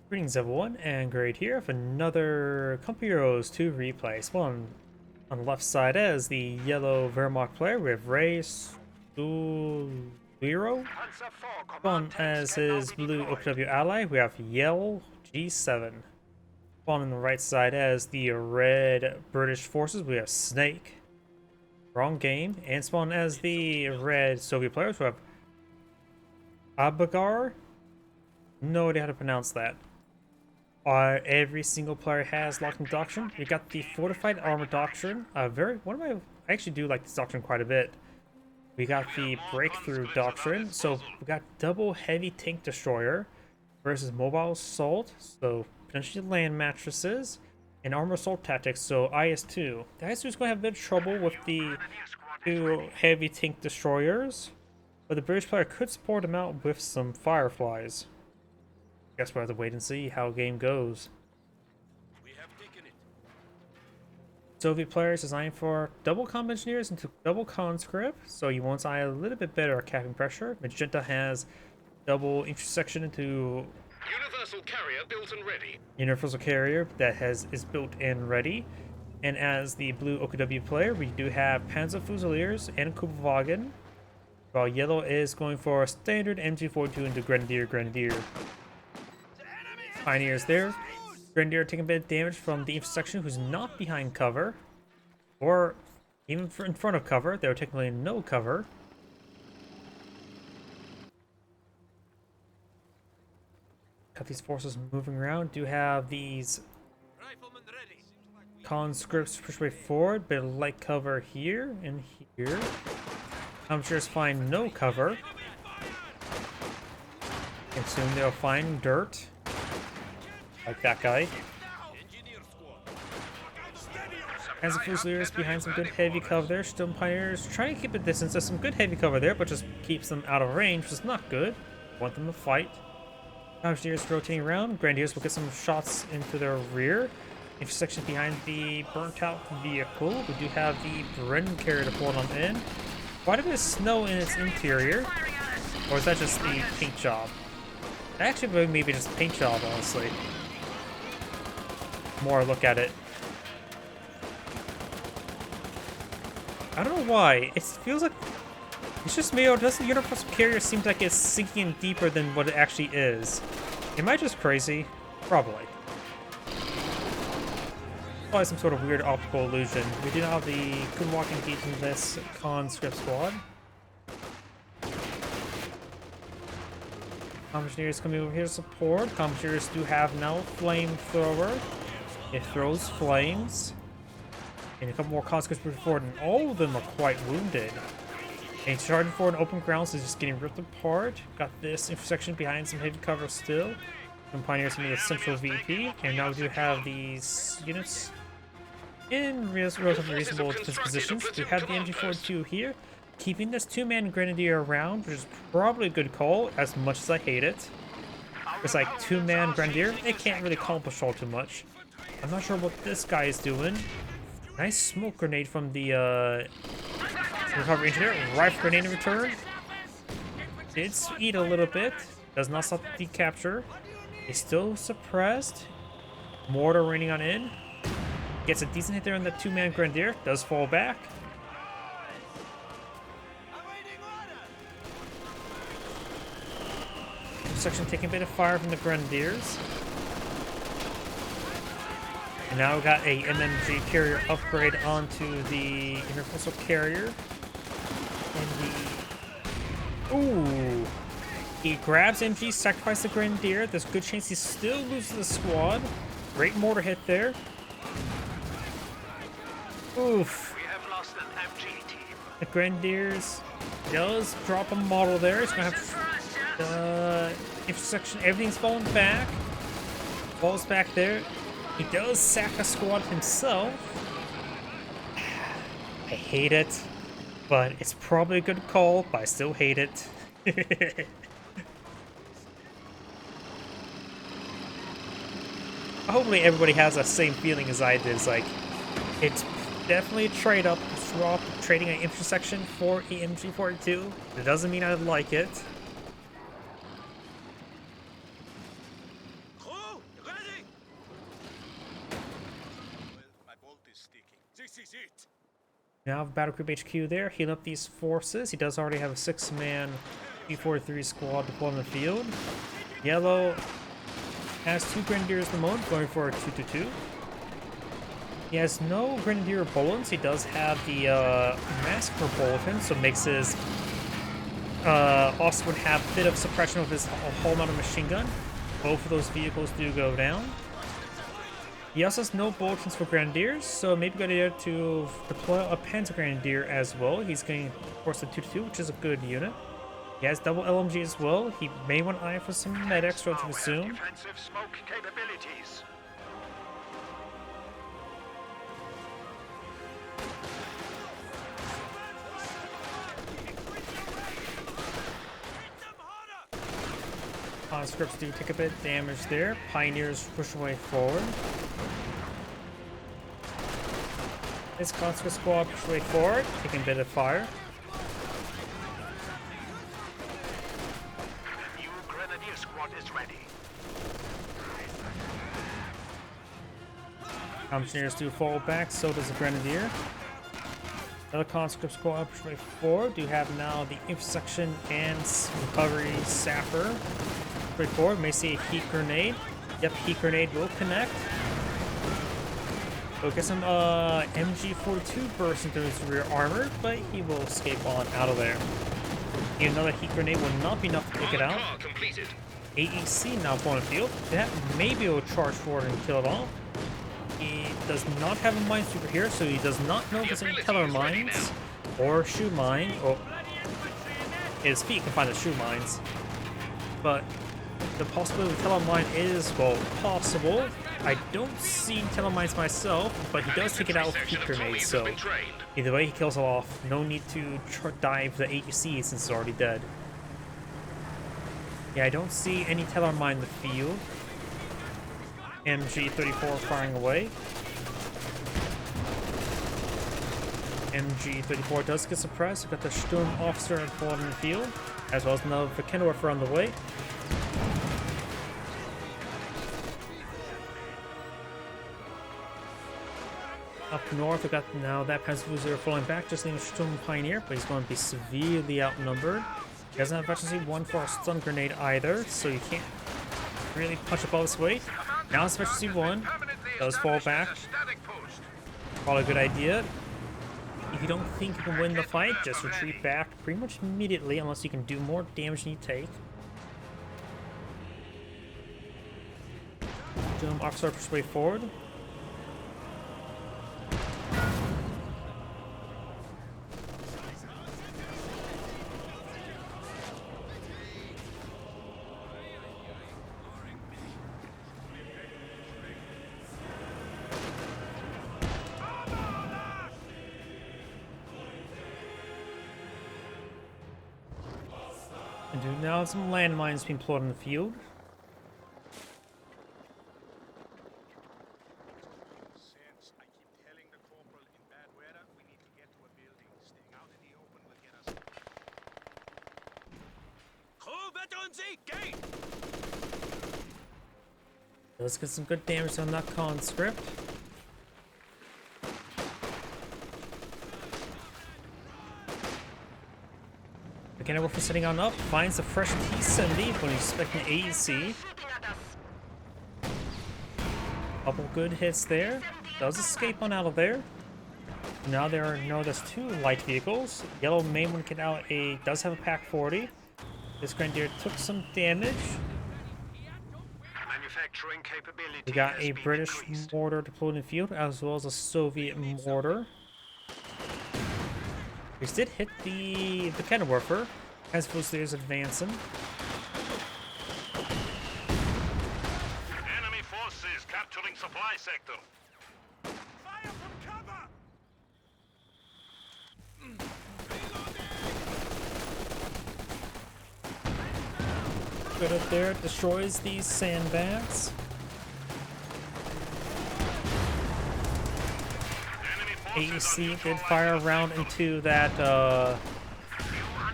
Greetings everyone, and Great here with another Company Heroes 2 replay. Spawn on the left side as the yellow Wehrmacht player with ReySiluro. Spawn as his blue OPW ally, we have Yael G7. Spawn on the right side as the red British forces, we have Snake. Wrong game. And spawn as the red Soviet players, we have bgar. No idea how to pronounce that. Every single player has locked in doctrine. We got the fortified armor doctrine. I actually do like this doctrine quite a bit. We got the breakthrough doctrine. So we got double heavy tank destroyer versus mobile assault. So potentially land mattresses and armor assault tactics. So IS-2. The IS-2 is going to have a bit of trouble with the two heavy tank destroyers, but the British player could support him out with some fireflies. Guess we'll have to wait and see how the game goes. Soviet players designed for double combat engineers into double conscript, so you want to eye a little bit better at capping pressure. Magenta has double intersection into Universal carrier built and ready. universal carrier that is built and ready. And as the blue OKW player, we do have Panzer Fusiliers and Kubelwagen, while yellow is going for a standard MG42 into Grenadier. Pioneers there. Grenadier taking a bit of damage from the intersection who's not behind cover. Or even in front of cover. They were technically in no cover. Got these forces moving around. Do have these conscripts push way forward. Bit of light cover here and here. I'm sure it's find no cover. And soon they'll find dirt. Like that guy. As the Fusiliers behind some good heavy cover there. Stone Pioneers trying to keep a distance. There's some good heavy cover there, but just keeps them out of range, which is not good. Want them to fight. Engineers rotating around. Grenadiers will get some shots into their rear. Intersection behind the burnt out vehicle. We do have the Bren carrier to pull on in. Quite a bit of snow in its interior. Or is that just the paint job? Actually, maybe just paint job, honestly. More look at it. I don't know why. It feels like it's just me, or does the universal carrier seem like it's sinking deeper than what it actually is? Am I just crazy? Probably. Probably some sort of weird optical illusion. We do not have the good walking gate in this conscript squad. Engineers coming over here to support. Engineers do have now flamethrower. It throws flames. And a couple more conscripts moving forward, and all of them are quite wounded. And charging forward in open ground, so just getting ripped apart. Got this intersection behind some heavy cover still. Some Pioneers into the central VP. And now we do have these units in relatively reasonable positions. We have the MG42 here, keeping this two-man Grenadier around, which is probably a good call, as much as I hate it. It's like two-man Grenadier, it can't really accomplish all too much. I'm not sure what this guy is doing. Nice smoke grenade from the recovery engineer. Rifle grenade in return. Did eat a little bit. Does not stop the capture. Is still suppressed. Mortar raining on in. Gets a decent hit there on the two-man Grenadier. Does fall back. Section taking a bit of fire from the Grenadiers. And now we got a MMG carrier upgrade onto the universal carrier. And ooh, he grabs MG, sacrifices the Grenadier. There's a good chance he still loses the squad. Great mortar hit there. Oof. We have lost an MG team. The Grenadiers does drop a model there. He's gonna have intersection. Everything's falling back. Falls back there. He does sack a squad himself. I hate it, but it's probably a good call, but I still hate it. Hopefully everybody has the same feeling as I did. It's like, it's definitely a trade-up to drop trading an intersection for a MG42. It doesn't mean I like it. Now Battle Group HQ there, heal up these forces. He does already have a 6-man P-43 squad deployed in the field. Yellow has 2 Grenadiers at the moment, going for a 2-2-2. He has no Grenadier bullets. He does have the Massacre Bulletin, so makes his... also would have a bit of suppression of his whole mounted machine gun. Both of those vehicles do go down. He also has no bulletins for Grenadiers, so maybe good idea to deploy a Panzer Grenadier as well. He's going, of course, the 2-2, which is a good unit. He has double LMG as well. He may want to eye for some medics relatively soon. Defensive smoke capabilities. Conscripts do take a bit of damage there. Pioneers push away forward. This conscript squad push away forward, taking a bit of fire. The new Grenadier squad is ready. Engineers do fall back, so does the Grenadier. Another conscript squad push way forward. Do have now the intersection and recovery sapper. Way forward, may see a heat grenade. Yep, heat grenade will connect. We'll get some MG42 burst into his rear armor, but he will escape on out of there. And another heat grenade will not be enough to take it out. AEC now on the field. That maybe will charge forward and kill it all. He does not have a minesweeper here, so he does not know if there's any teller mines or shoe mine. Oh, his feet can find the shoe mines, but the possibility of teller mine is, well, possible. I don't see teller mines myself, but he does take it out with heat grenades, so either way he kills it off. No need to dive the AEC since it's already dead. Yeah, I don't see any teller mine in the field. MG34 firing away. MG34 does get suppressed. We've got the Sturm Officer involved in the field, as well as another Vikenwerfer on the way. Up north, we've got now that Panzer falling back, just leaving Sturm Pioneer, but he's going to be severely outnumbered. He doesn't have efficiency 1 for a stun grenade either, so you can't really punch above his weight. Now efficiency 1 does fall back. Probably a good idea. If you don't think you can win the fight, just retreat back pretty much immediately, unless you can do more damage than you take. Sturm Officer push way forward. And do now have some landmines being plotted in the field. Since I keep telling the corporal in bad weather, we need to get to a building. Staying out in the open will get us. Let's get some good damage on that conscript. Again, we're sitting on up, finds the fresh T-70 when he's expecting AEC. Couple good hits there. Does escape on out of there. Now there are there's 2 light vehicles. Yellow may want to get out does have a Pack 40. This Grenadier took some damage. Manufacturing capability. We got a British mortar deployed in the field, as well as a Soviet mortar. We did hit the Vikenwerfer as Fusiliers advancing. Enemy forces capturing supply sector. Fire from cover. Good up there, destroys these sandbags. AEC did fire a round into that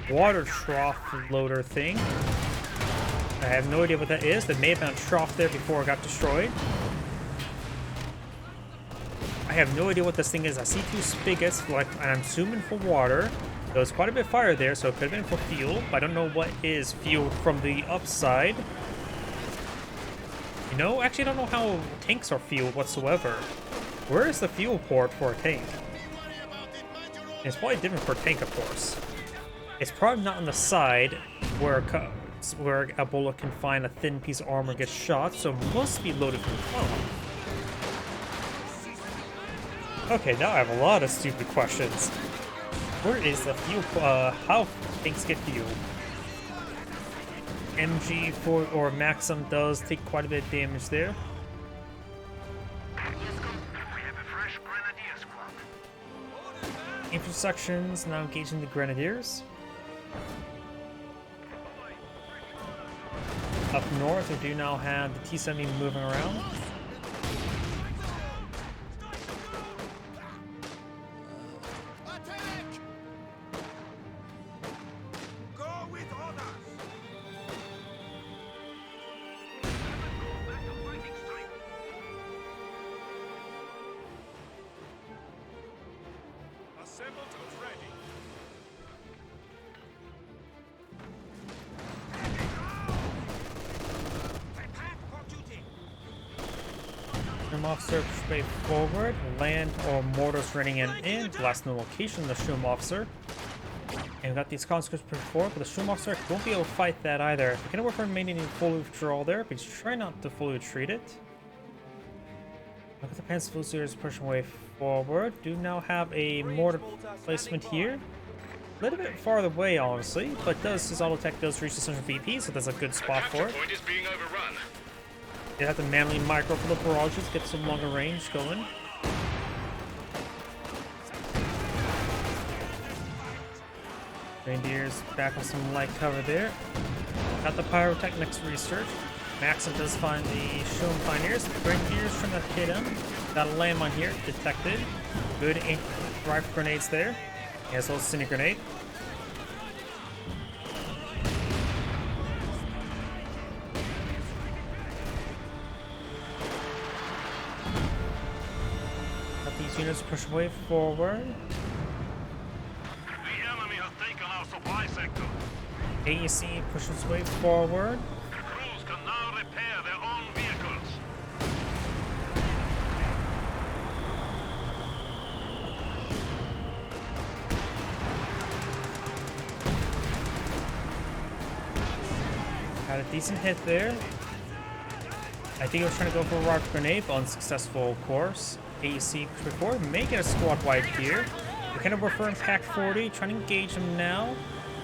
water trough loader thing. I have no idea what that is. There may have been a trough there before it got destroyed. I have no idea what this thing is. I see two spigots, like, and I'm assuming for water. There was quite a bit of fire there, so it could have been for fuel. But I don't know what is fueled from the upside. You know, actually, I don't know how tanks are fueled whatsoever. Where is the fuel port for a tank? It's probably different for a tank, of course. It's probably not on the side where a bullet can find a thin piece of armor and get shot, so it must be loaded from the top. Okay, now I have a lot of stupid questions. Where is the fuel? How tanks get fuel? MG4 or Maxim does take quite a bit of damage there. Intersections now engaging the Grenadiers. Up north, we do now have the T-70 moving around. Assembled and ready. Shroom officer straight forward, land or mortars running in, last known location, the Shroom officer. And we got these conscripts before, but the Shroom officer won't be able to fight that either. We're gonna work on maintaining full withdrawal there, but just try not to fully retreat it. Look at the Panzer Fusiliers pushing way forward. Do now have a mortar placement here. A little bit farther away, honestly, but his auto attack does reach the central VP, so that's a good spot for it. Point is being overrun. You have to manually micro for the barrages, get some longer range going. Reindeers back with some light cover there. Got the pyrotechnics research. Maxim does find the Shroom Pioneers. Grenadiers trying to hit him. Got a landmine here, detected. Good rifle grenades there. He has a little Cine grenade. Got these units push way forward. The enemy has taken our supply sector. AEC pushes way forward. Crews can now repair their own vehicles. Got a decent hit there. I think I was trying to go for a rock grenade, but unsuccessful, of course. AEC before, may get a squad wide here. We're kind of referring Pack 40, trying to engage him now.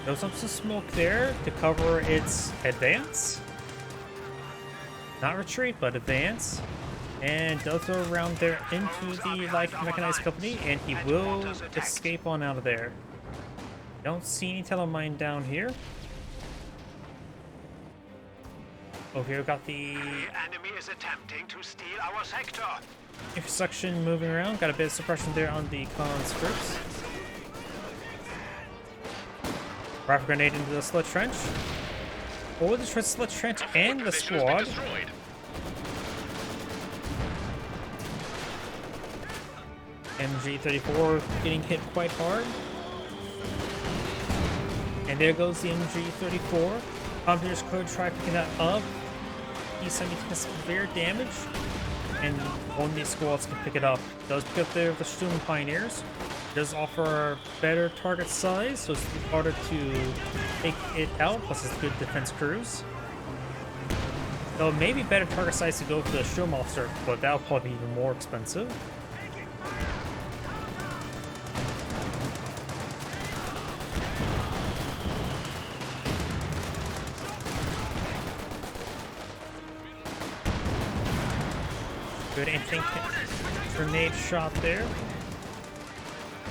There's some smoke there to cover its advance. Not retreat, but advance. And does go around there into the light mechanized company, and he will escape on out of there. Don't see any telemine down here. Oh, here we got the enemy is attempting to steal our sector. intersection moving around. Got a bit of suppression there on the conscripts. Rifle grenade into the slit trench. Or the slit trench and the squad. MG34 getting hit quite hard. And there goes the MG34. Commander's could try picking that up. He's taking severe damage. And one of these squads can pick it up. Does pick up there with the Shroom Pioneers. Does offer better target size, so it's harder to take it out, plus it's good defense crews. Though maybe better target size to go for the Shroom Officer, but that'll probably be even more expensive. Good anti-grenade shot there.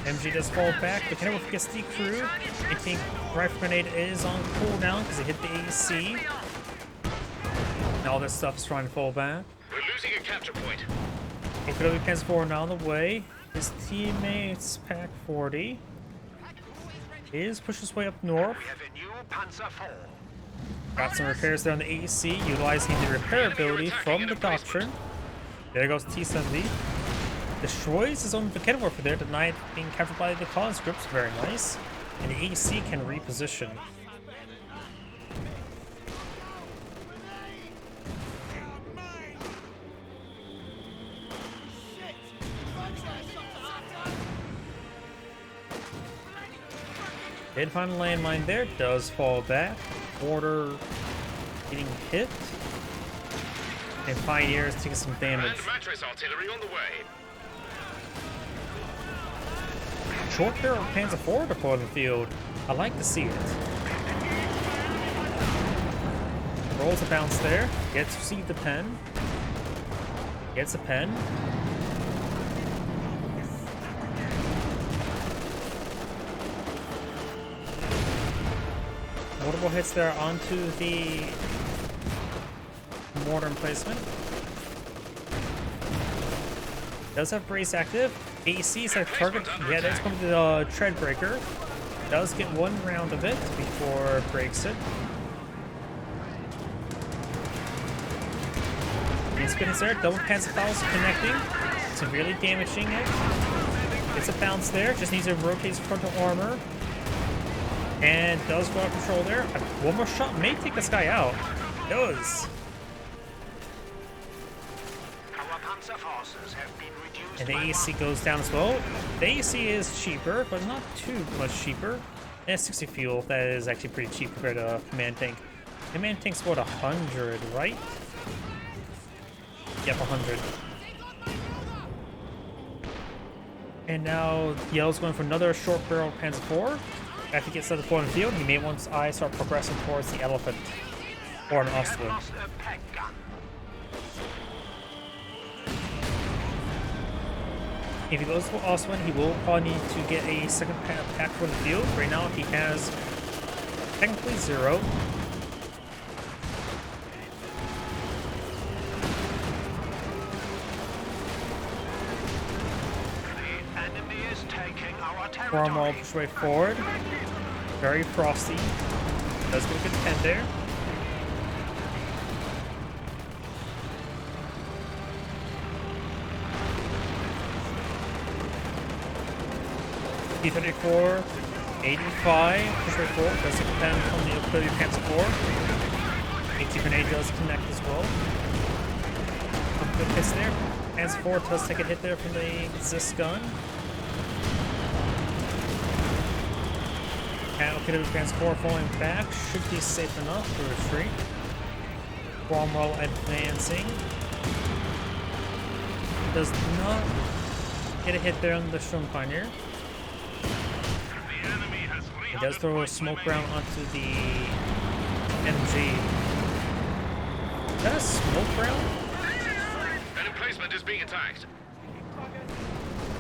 MG does fall back, but can never gets the crew. I think rifle grenade is on cooldown because it hit the AC. And all this stuff is trying to fall back. We're losing a capture point. Okodobi Panzer 4 now on the way. His teammates, Pack 40, is pushed his way up north. We have a new Panzer 4. Got some repairs there on the AEC, utilizing the repair ability from the Doctrine. There goes T-70. Destroys his own cannon warfare there, denied being captured by the conscripts. Very nice. And the AC can reposition. Did find a landmine there, does fall back. Order getting hit. And Pioneers taking some damage. Mattress artillery on the way. Short barrel Panzer IV deployed in the field. I like to see it. Rolls a bounce there. Gets to see the pen. Gets a pen. Multiple hits there onto the mortar emplacement. Does have brace active. AC is at target. Yeah, that's going to be the tread breaker. Does get one round of it before it breaks it. It's good there. Double Panzer Files connecting. Severely damaging it. Gets a bounce there. Just needs to rotate his frontal armor. And does go out of control there. One more shot may take this guy out. Does. And the AC goes down as well. The AC is cheaper, but not too much cheaper. And 60 fuel, that is actually pretty cheap compared to Command Tank. Command Tank's what, 100, right? Yep, 100. And now Yael's going for another short barrel Panzer IV. After he gets to the point of the field, he may want his eyes start progressing towards the Elephant. Or an Ostwind. If he goes for Ostwind, he will probably need to get a second pack from the field. Right now, he has technically 0. Cromwell push way forward. Very frosty. Does get a good 10 there. T-34, 85, push way forward. Does depend on the ability of Panzer IV. 18 grenade does connect as well. Some good hits there. Panzer IV does take a hit there from the Zis gun. Allocated Panzer IV falling back. Should be safe enough to retreat. Cromwell advancing. Does not get a hit there on the Storm Pioneer. He does throw a smoke round onto the MG. Is that a smoke round? An emplacement is being attacked.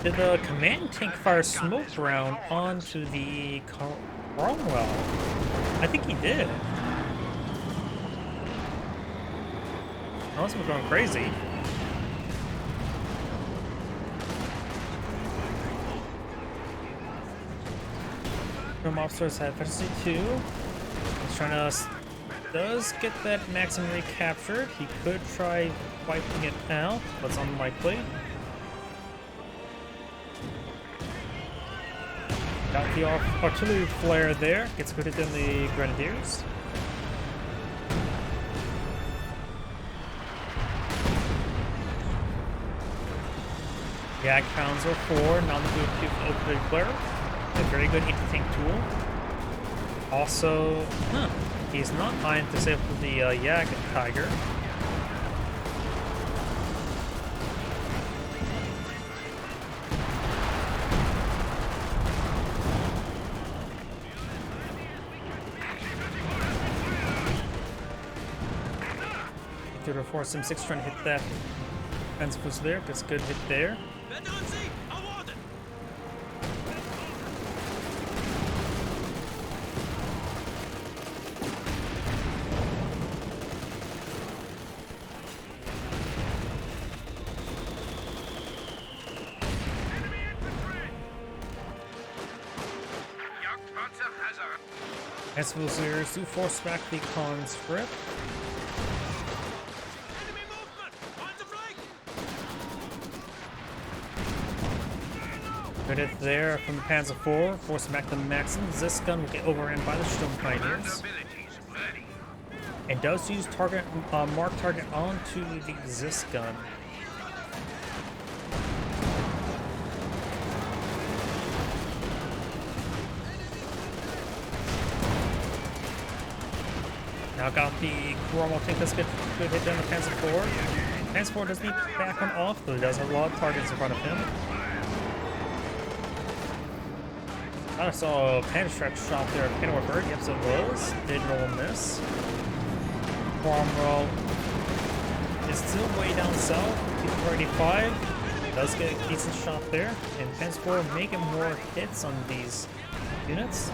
Did the command tank fire smoke round onto the Cromwell? I think he did. Unless we're going crazy. Officers have efficiency 2. He's trying to does get that Maxim recaptured. He could try wiping it out, but it's unlikely. Got the artillery flare there. Gets put it in the Grenadiers. Panzer IV, non-nuclear artillery flare. A very good anti-tank tool. Also, he's not trying to disable the Tiger. Through Force M6 trying to hit that. Panzer was there. Gets a good hit there. S-Fusiliers do force back the conscript. Good hit there from the Panzer IV. Force him back to Maxim. This gun will get overrun by the Storm Pioneers. And does use target mark target onto the Zis gun. Now got the Cromwell tank that's good hit down the Panzer IV. Panzer IV does need to back one off, but he does have a lot of targets in front of him. I thought I saw a Panzerstrat shot there. Panzer Bird, yep, so it was. Did roll a miss. Cromwell is still way down south. He's 85. Does get a decent shot there. And Panzer IV making more hits on these units.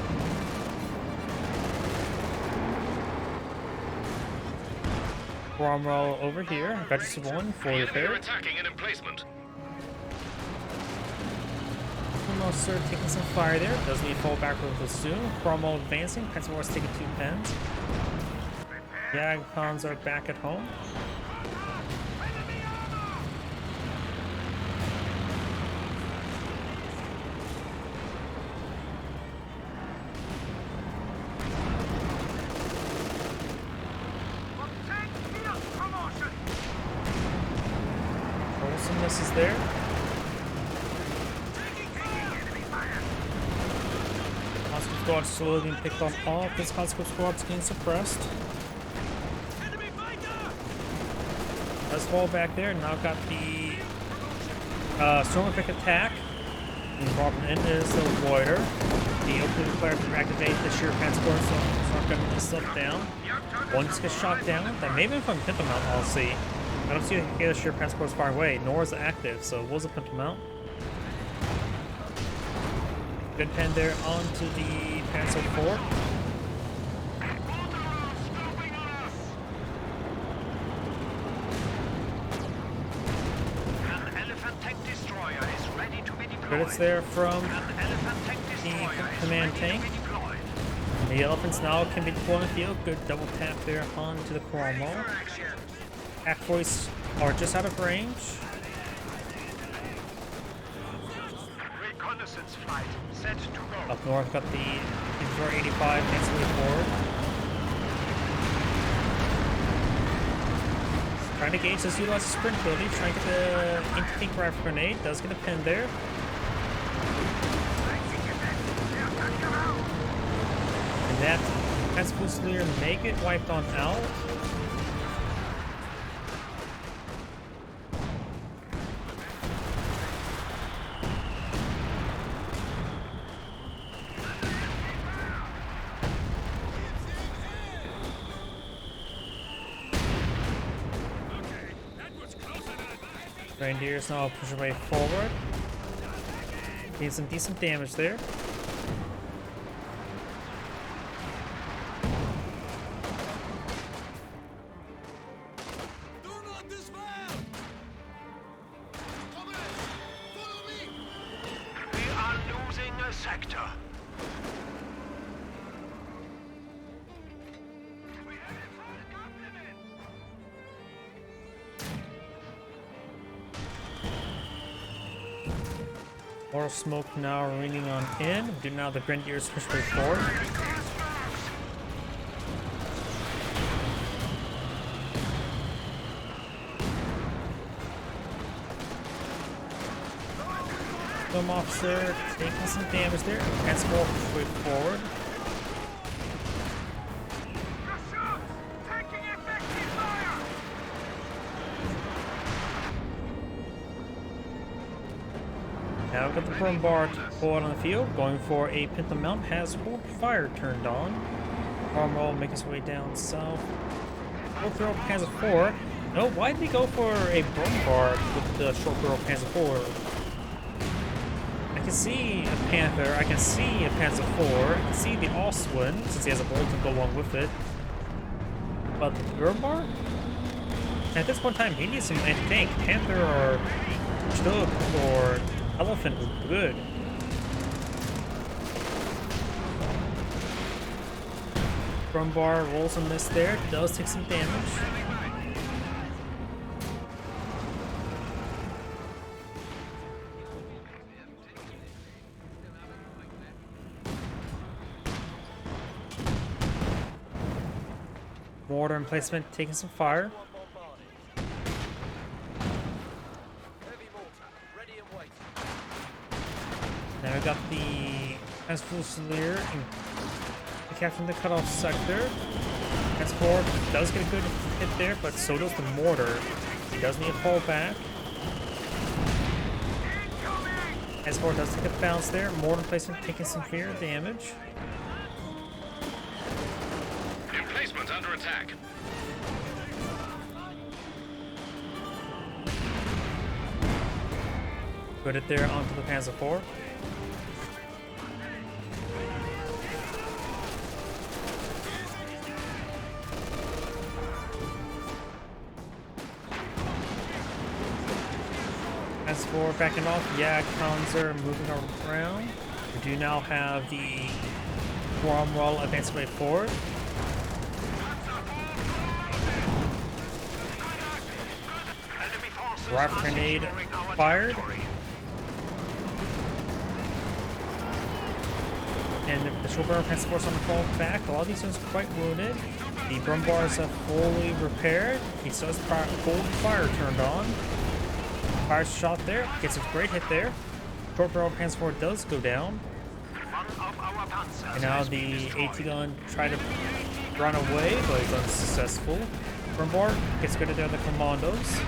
Cromwell over here. Got just one fully repaired. Attacking an emplacement. Cromwell sir taking some fire there. Does need to fall back real soon. Cromwell advancing. Panzer is taking 2 pens. Yagpons are back at home. Olsen is there. Conscript squad slowly being picked off. All of this conscript squad's getting suppressed. Let's fall back there. Now got the Stormpick attack. And dropping in is the Voider. The opening player to activate the sheer transport, so it's not gunning this stuff down. One just gets shot down. That may have been from Pinto Mount, I'll see. I don't see the sheer transport far away, nor is it active, so it was a Pinto Mount. Good pen there onto the Panzer IV. Credits there from the command tank. The elephants now can be deployed in the field. Good double tap there onto the Cromwell. Act voice are just out of range. Reconnaissance flight set to go. Up north, got the Infantry 85 instantly forward. Trying to gauge this utilize the sprint ability. Trying to get the anti-tank rifle grenade. Does get a pin there. And that has Fusilier may get wiped on out. Reindeers now push their way forward. Getting some decent damage there. Do not dismount! Come in! Follow me! We are losing a sector. More smoke now raining on in. Do now the Grenadiers push way forward. Film officer taking some damage there. Transport push way forward. Now we've got the Brumbar pulled on the field, going for a Pinto Mount, has full fire turned on. Cromwell making his way down south. Short barrel Panzer IV. No, why did he go for a Brumbar with the short barrel Panzer IV? I can see a Panther, I can see a Panzer IV, I can see the Oswin, since he has a bolt to go along with it. But the Brumbar? At this point in time, he needs some anti-tank. Panther or Chug or Elephant was good. Brumbar rolls a miss there, does take some damage. Mortar emplacement taking some fire. Now we got the Fusilier and capturing the cutoff sector. Transport does get a good hit there, but so does the mortar. He does need to fall back. Transport does take a bounce there. Mortar placement taking some severe damage. Emplacement under attack. Put it there onto the Panzer IV. As for backing off, Panzer moving around. We do now have the Cromwell advancing way forward. Rocket grenade fired. And the short barrel transports on the fall back. A lot of these units are quite wounded. The Brumbars are fully repaired. He still has cold fire turned on. Fire shot there, gets a great hit there. Short barrel transport does go down. And now the AT gun tried to run away, but is unsuccessful. Brumbar gets good at the other commandos.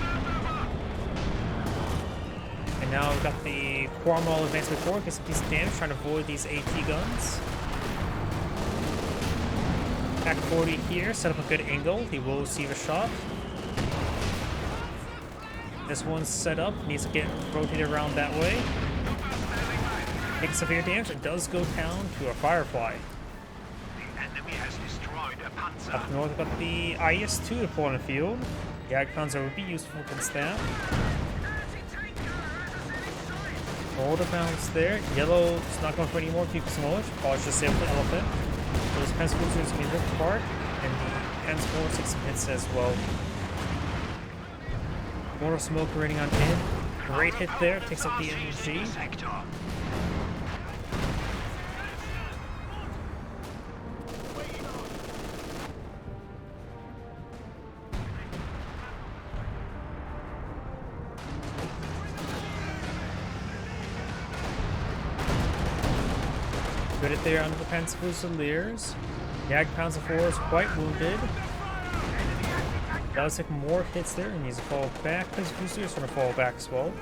And now we've got the Cromwell advancement forward, gets a piece of damage, trying to avoid these AT guns. Attack 40 here, set up a good angle. He will receive a shot. This one's set up, needs to get rotated around that way. Takes severe damage, it does go down to a Firefly. The enemy has destroyed a Panzer. Up north, we've got the IS-2 deployed in the field. The Panzer would be useful against that. Hold a bounce there. Yellow's not going for any more people smaller. Probably just save the elephant. So this Panzer Cruiser is going to be ripped apart, and the Panzer 6 hits as well. Mortar smoke raining on in. Great hit there. Takes out the MG. Good hit there under the Panzer Fusiliers. Panzer IV is quite wounded. Does take more hits there and needs to fall back. Panzer Fusiliers is going to fall back as well.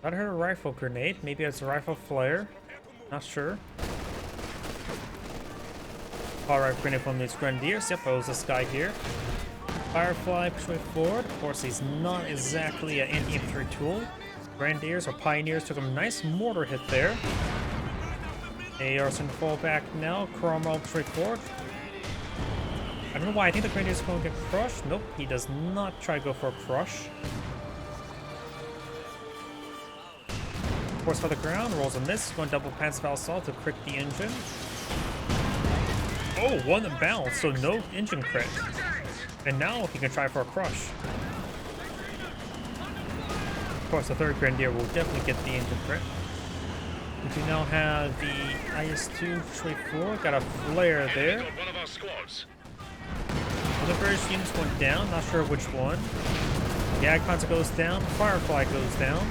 I heard a rifle grenade. Maybe it's a rifle flare. Not sure. Alright, grenade from these grenadiers. Yep, it was this guy here. Firefly push way forward. Of course, he's not exactly an anti-infantry tool. Grenadiers or pioneers took a nice mortar hit there. They are starting to fall back now. Cromwell push way forward. I don't know why. I think the grenadiers are going to get crushed. Nope, he does not try to go for a crush. Force for the ground, rolls a miss, going double Panzer assault to crit the engine. Oh, one bounce, so no engine crit. And now he can try for a crush. Of course, the third Grenadier will definitely get the engine crit. We do now have the IS-2 straight forward, got a flare there. One of our squads. The British units went down, not sure which one. The Panzer goes down, Firefly goes down.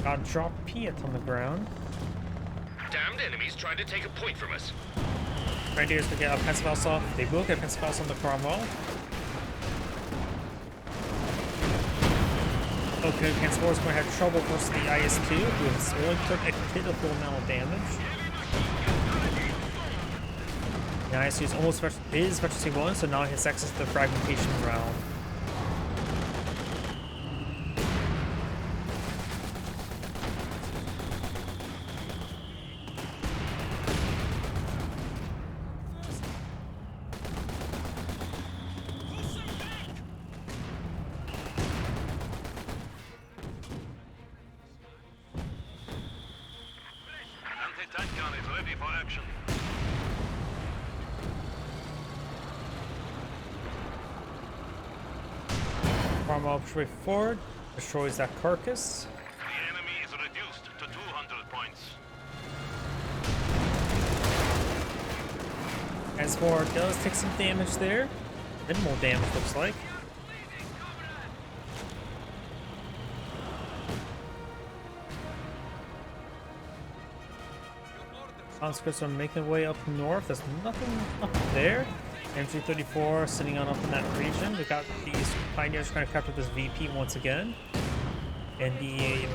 Got drop Piet on the ground. Damned enemies trying to take a point from us. Grenadiers will get a Pensacola off. They will get Pensacola on the Cromwell. Okay, Panzer is going to have trouble versus the IS-2, who has only took a pitiful amount of damage. The IS-2 is almost his specialty 1, so now he has access to the fragmentation round. Anti-tank gun is ready for action. Farm up straight forward, destroys that carcass. The enemy is reduced to 200 points. As for does take some damage there. Minimal damage looks like. Conscripts are making their way up north. There's nothing up there. MG34 sitting on up in that region. We got these pioneers trying to capture this VP once again. And the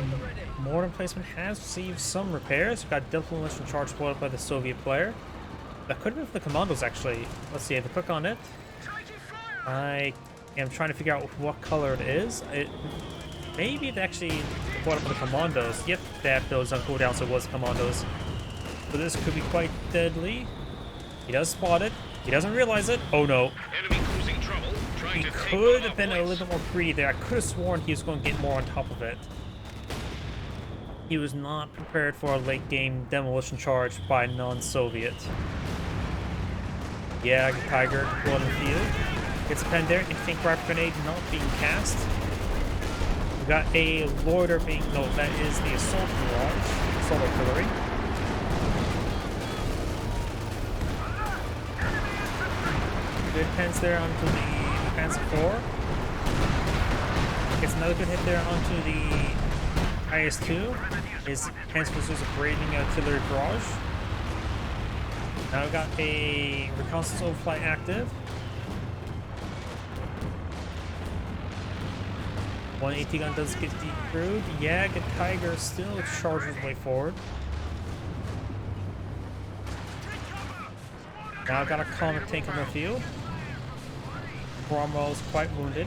mortar placement has received some repairs. We got demolition charge pulled up by the Soviet player. That could have been for the commandos actually. Let's see, if I click on it. I am trying to figure out what color it is. Maybe it actually pulled up by the commandos. Yep, that those on cooldown, so it was commandos. So this could be quite deadly. He does spot it. He doesn't realize it. Oh no. Enemy cruising trouble. Trying He to take could our have been a points. little bit more greedy there. I could have sworn he was going to get more on top of it. He was not prepared for a late game demolition charge by non-Soviet. Yeah, Tiger deployed in the field. Gets a pen there. Instinct rifle grenade not being cast. We got a loiter being. No, that is the assault barrage. Assault artillery. Good pens there onto the defensive 4. Gets another good hit there onto the IS-2. His pens pursues a braiding artillery barrage. Now we got a reconnaissance overflight active. One AT gun does get decrewed. Yeah, good Tiger still charges his way forward. Now I've got a comet tank on the field. Cromwell is quite wounded.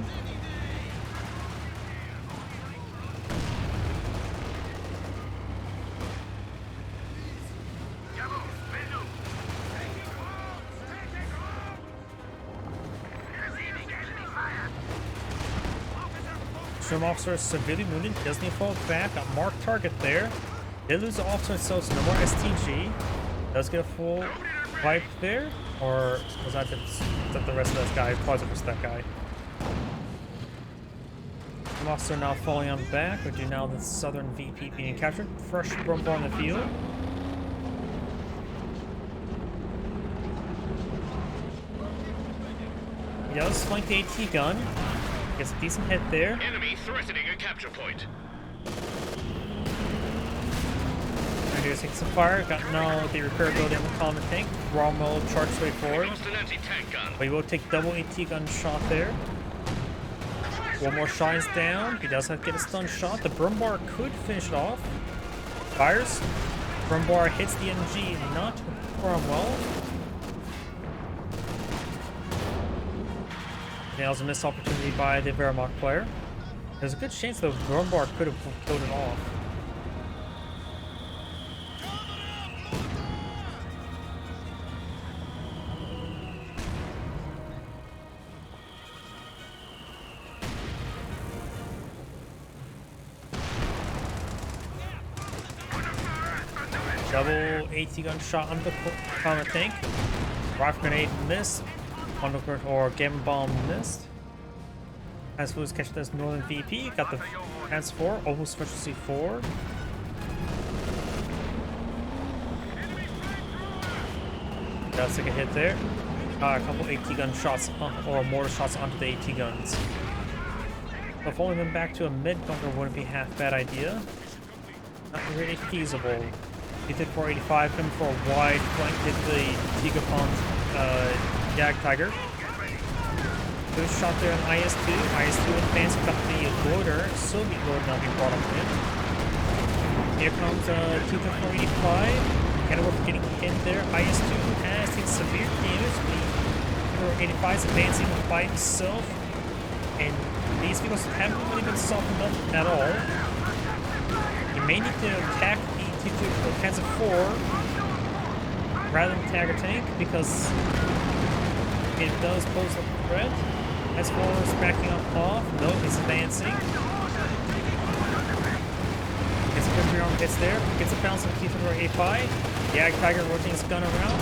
Trim officer is severely wounded. He doesn't need to fall back. Got marked target there. Did lose the officer itself, so no more STG. Does get a full wipe there. Or was that the rest of that guy? Probably just that guy. Trim officer now falling on back. We do now the southern VP being captured. Fresh Brumbar in the field. He does flank the AT gun. Gets a decent hit there. Enemy threatening a capture point. Here's taking some fire. Got now the repair building in the common tank. Rommel charged straight We forward. lost an anti-tank gun. But he will take double AT gun shot there. One more shot is down. He does have to get a stun shot. The Brumbar could finish it off. Fires. Brumbar hits the MG, not Cromwell. Nails a missed opportunity by the Wehrmacht player. There's a good chance the Brumbar could have killed it off. Double AT gun shot under the counter tank. Rifle grenade missed. Undercurrent or gamma bomb missed. As was catching this northern VP. Got the hands 4, almost efficiency 4. Does take a hit there. A couple AT gun shots or mortar shots onto the AT guns. But falling them back to a mid bunker wouldn't be half bad idea. Not really feasible. He did 485, coming for a wide flank, did the Tigapon Jag Tiger. Good shot there on IS-2. IS-2 advanced, got the loader, Soviet loader now being brought up in. Here comes T-485. Kind of worth getting hit there. IS-2 has taken severe damage. The T-485 is advancing by himself. And these vehicles haven't really been softened up at all. You may need to attack the T-2 Panzer IV rather than Tiger tank because it does pose a threat. S4 is backing up off. No, he's advancing. It's a good 3 arm hits there. Gets a bounce on Keith for A5. Yag Tiger rotating his gun around.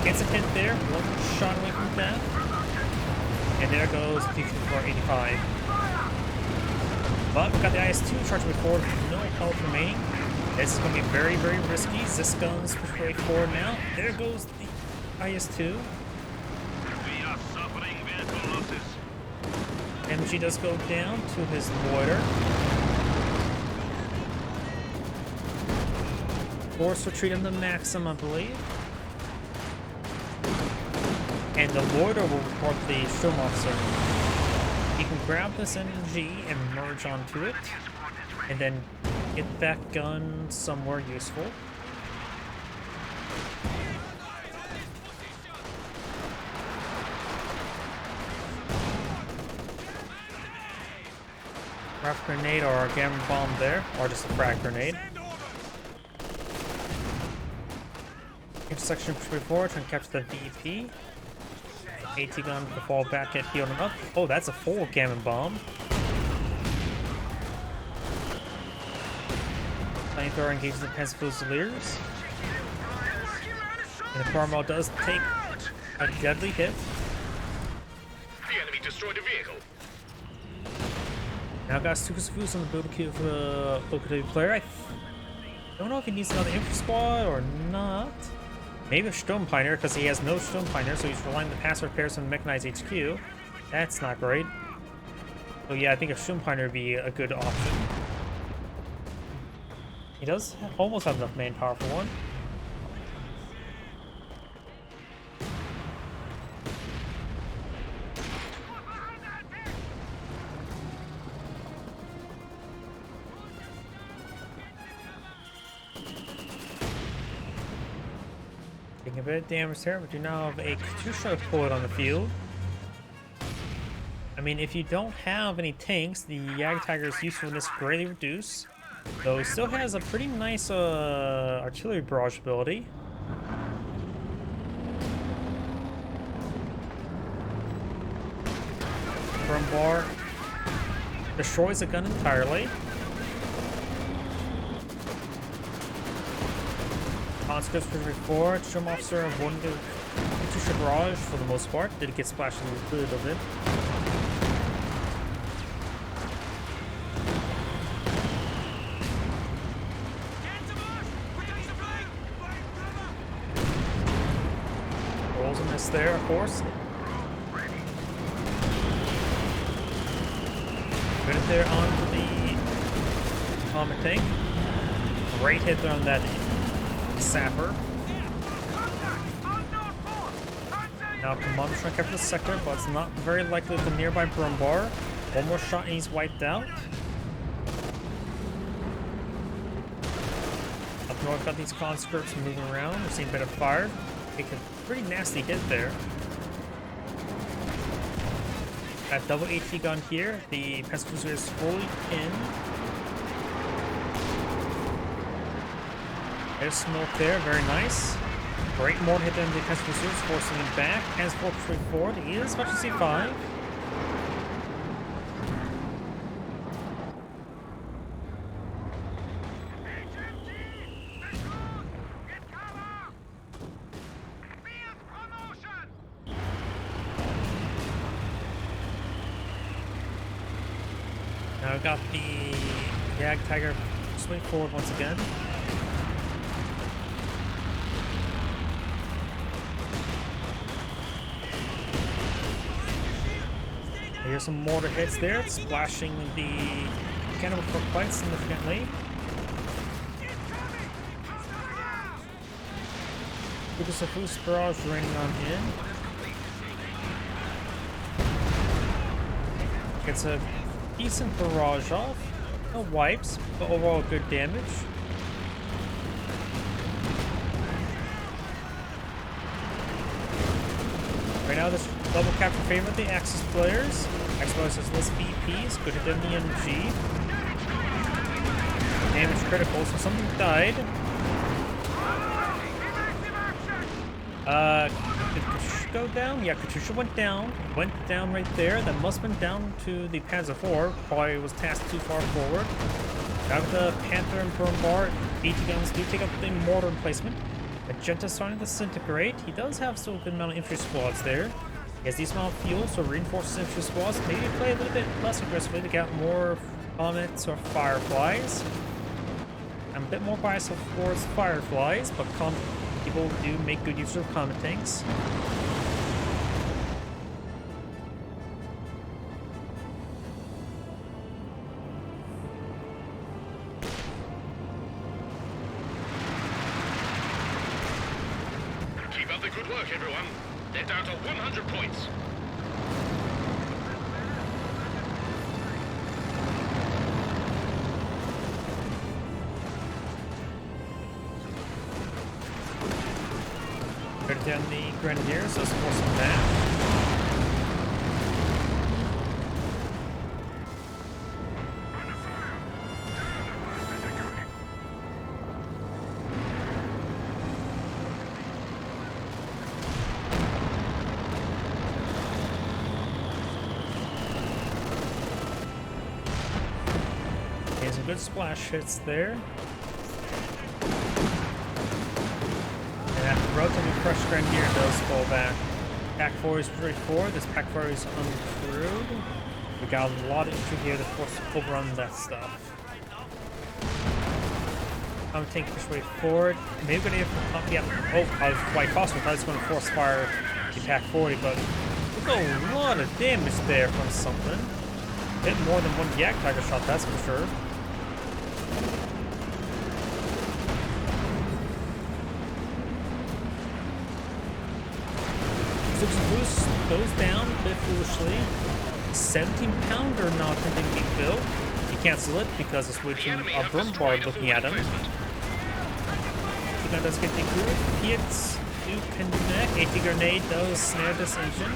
Gets a hit there. One shot away from death. And there goes Keith for 85. But we've got the IS-2 charging forward. No health remaining. This is going to be very, very risky. This gun's pushing forward now. There goes the IS-2. We are suffering vehicle losses. MG does go down to his loiter. Force retreat on the Maxim, I believe. And the loiter will report the Sturm Officer. You can grab this MG and merge onto it, and then get that gun somewhere useful. Craft grenade or a gamma bomb there, or just a frag grenade. Intersection push forward, trying to capture the VP. AT gun to fall back at heal him up. Oh, that's a full gamma bomb. Flamethrower engages the Panzer Fusiliers. And the Carmel does take a deadly hit. The enemy destroyed a vehicle. Now got Stukas Fuse on the locative player. I don't know if he needs another infantry squad or not. Maybe a Sturmpiner, because he has no Sturmpiner, so he's relying on the pass repairs from the mechanized HQ. That's not great. So yeah, I think a Sturmpiner would be a good option. He does almost have enough manpower for one. Taking a bit of damage there, but you now have a Katyusha deployed on the field. I mean, if you don't have any tanks, the Yag Tiger's usefulness greatly reduced. Though he still has a pretty nice artillery barrage ability. Brumbar destroys the gun entirely. Conscripts push forward. Sturm Officer avoiding the Katyusha barrage for the most part. Did get splashed a little bit. Rolls a miss there, of course. Put it there onto the atomic tank. Great hit on that sapper. Now Commander's trying to capture the sector, but it's not very likely with the nearby Brumbar. One more shot and he's wiped out. Up north, got these conscripts moving around. We're seeing a bit of fire. Take a pretty nasty hit there. Got double AT gun here. The Pest Cruiser is fully pinned. There's smoke there, very nice. Great mortar hit on the Pest Cruisers, forcing him back. Has 4 forward. He is about to see 5. Now we've got the Yag Tiger swing forward once again. Here's some mortar hits there, splashing the cannibal for quite significantly. Lucas Afus barrage raining on in. Gets a decent barrage off. No wipes, but overall good damage. Right now, this double capture favor the Axis players. Xbox has less VPs, good hit on the MG. Damage critical, so something died. Did Katyusha go down? Yeah, Katyusha went down. Went down right there. That must have been down to the Panzer IV. Probably was tasked too far forward. Now with the Panther and Burn Bar, BT guns do take up the mortar emplacement. Magenta's starting to disintegrate. He does have still a good amount of infantry squads there. He has decent amount of fuel, so reinforces infantry squads. Maybe play a little bit less aggressively to get more comets or fireflies. I'm a bit more biased towards fireflies, but people do make good use of comet tanks. Keep up the good work, everyone. They're down to 100 points. Put down the Grenadiers, so let's force some that. Okay, some good splash hits there. Relatively crushed Grenadier does fall back. Pack 4 is pretty forward. This Pack 4 is uncrewed. We got a lot of infantry here to force overrun that stuff. I'm taking this way forward. Maybe we're gonna I was quite cautious. I was going to force fire the Pack 40, but look a lot of damage there from something. Hit more than one Yak Tiger shot, that's for sure. Boost goes down a bit foolishly. 17-pounder not attempting to be built. He cancel it because it's switching a Burn Bar looking at him. He does get the crew. Hits do connect. AT grenade does snare this engine.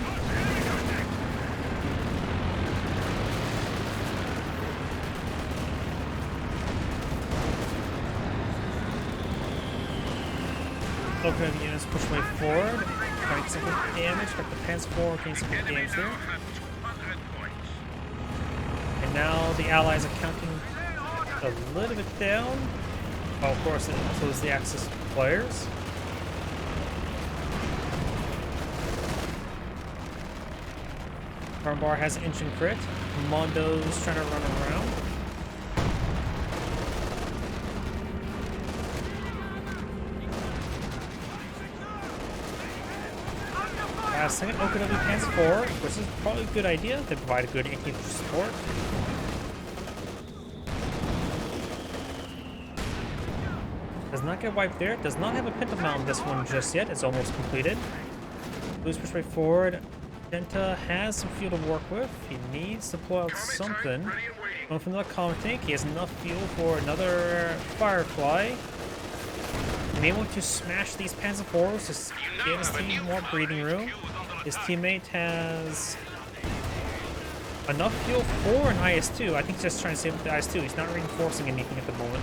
Local units push way forward. Getting some good damage, got the Pants 4 getting some good damage there. And now the allies are counting a little bit down. Oh, of course, it includes the Axis players. Burn Bar has engine crit. Mondo's trying to run around. Second OKW Pants 4, which is probably a good idea. They provide a good anti-infantry support. Does not get wiped there. Does not have a Penta mount on this one just yet. It's almost completed. Boost push way forward. Genta has some fuel to work with. He needs to pull out something. Going from another comet tank. He has enough fuel for another Firefly. He may want to smash these Panzer IVs to give his team more breathing room. His teammate has enough fuel for an IS-2. I think he's just trying to save the IS-2. He's not reinforcing anything at the moment.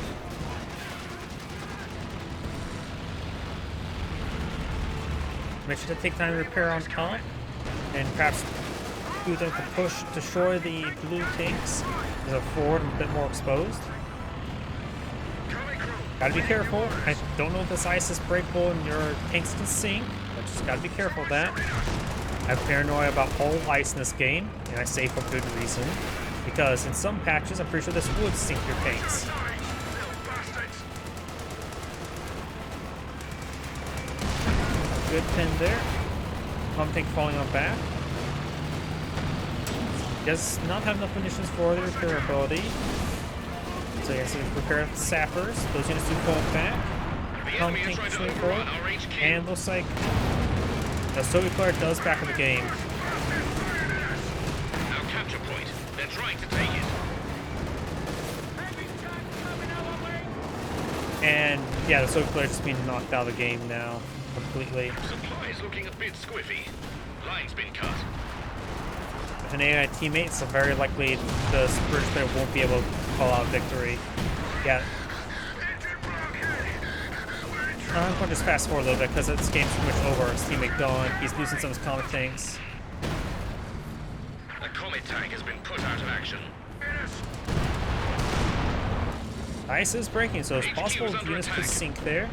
Make sure to take time to repair on top. And perhaps do them to push, destroy the blue tanks as a forward and a bit more exposed. Gotta be careful. I don't know if this ice is breakable and your tanks can sink, but just gotta be careful of that. I have paranoia about all ice in this game, and I say for good reason. Because in some patches, I'm pretty sure this would sink your tanks. Good pin there. Pump tank falling on back. Does not have enough munitions for the repair ability. So yes, we prepare the sappers. Those units do fall back. Pump tank pushing forward. And looks like the Soviet player does back up the game. Our capture point. They're trying to take it. And yeah, the Soviet player just being knocked out of the game now completely. Supplies looking a bit squiffy. Line's been cut. With an AI teammate, it's very likely the British player won't be able to call out victory. Yeah. I'm going to just fast forward a little bit because this game's pretty much over. His teammate gone. He's losing some of his comet tanks. A comet tank has been put out of action. Ice is breaking, so it's HQ possible is under units could attack. sink there.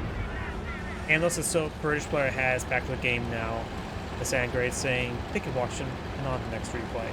And also, so British player has back to the game now. The Sandgrade saying they can watch him on the next replay.